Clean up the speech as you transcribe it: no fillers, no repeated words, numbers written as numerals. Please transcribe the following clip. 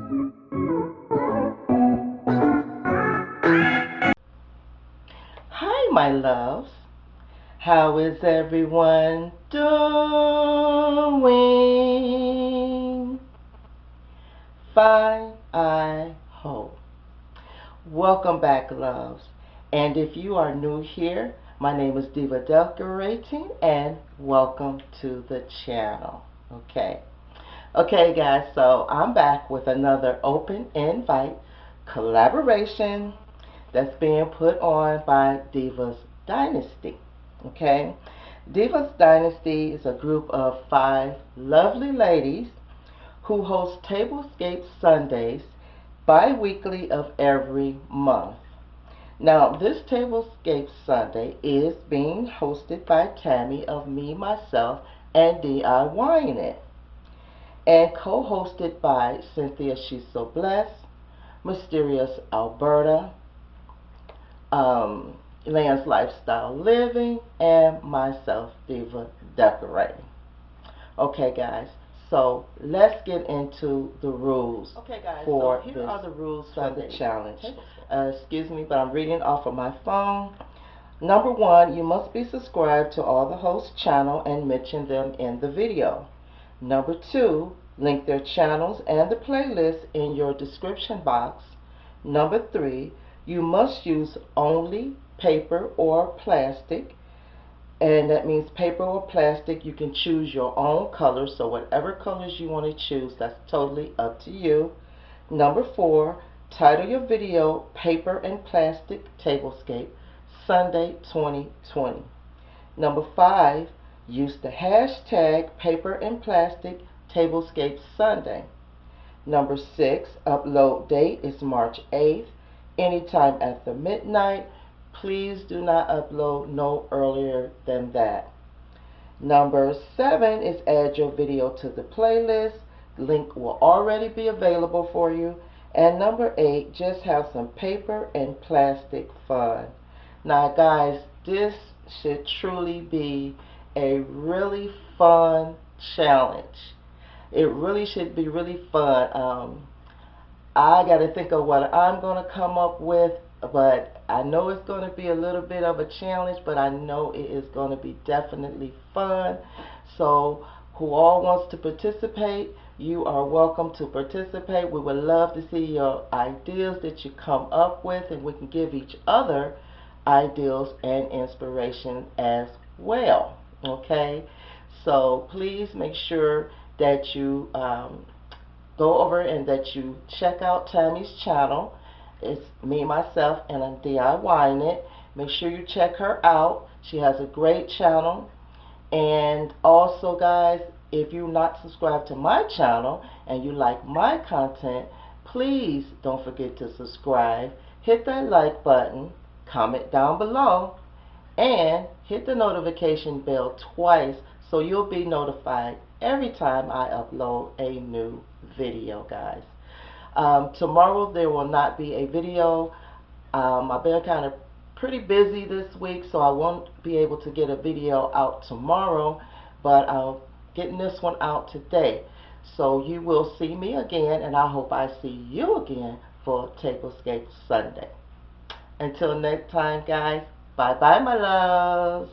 Hi, my loves. How is everyone doing? Fine, I hope. Welcome back, loves. And if you are new here, my name is Diva Decorating, and welcome to the channel. Okay, guys, so I'm back with another open invite collaboration that's being put on by Diva's Dynasty. Okay, Diva's Dynasty is a group of 5 lovely ladies who host Tablescape Sundays bi-weekly of every month. Now, this Tablescape Sunday is being hosted by Tammy of Me, Myself, and DIYing It, and co-hosted by Cynthia, Shesobless, Mysterious Alberta, Lynn's Lifestyle Living, and myself, Diva Decorating. Okay, guys, so let's get into the rules. Okay, guys, for so here are the rules for the challenge. Excuse me, but I'm reading off of my phone. Number 1, you must be subscribed to all the host channel and mention them in the video. Number 2, link their channels and the playlist in your description box. Number 3, you must use only paper or plastic, and that means paper or plastic. You can choose your own colors, so whatever colors you want to choose, that's totally up to you. Number 4, title your video Paper and Plastic Tablescape Sunday 2020. Number 5, use the hashtag Paper and Plastic Tablescape Sunday. Number 6, upload date is March 8th, anytime after midnight. Please do not upload no earlier than that. Number 7 is add your video to the playlist. Link will already be available for you. And number 8, just have some paper and plastic fun. Now, guys, this should truly be a really fun challenge. It really should be really fun. I got to think of what I'm going to come up with, but I know it's going to be a little bit of a challenge, but I know it is going to be definitely fun. So who all wants to participate, you are welcome to participate. We would love to see your ideas that you come up with, and we can give each other ideas and inspiration as well. Okay, so please make sure that you go over and that you check out Tammy's channel. It's Me, Myself, and I'm DIYing It. Make sure you check her out. She has a great channel. And also, guys, if you're not subscribed to my channel and you like my content, please don't forget to subscribe. Hit that like button, comment down below, and hit the notification bell twice so you'll be notified every time I upload a new video, guys. Tomorrow there will not be a video. I've been kind of pretty busy this week, so I won't be able to get a video out tomorrow, but I'm getting this one out today. So you will see me again, and I hope I see you again for Tablescape Sunday. Until next time, guys, bye-bye, my loves.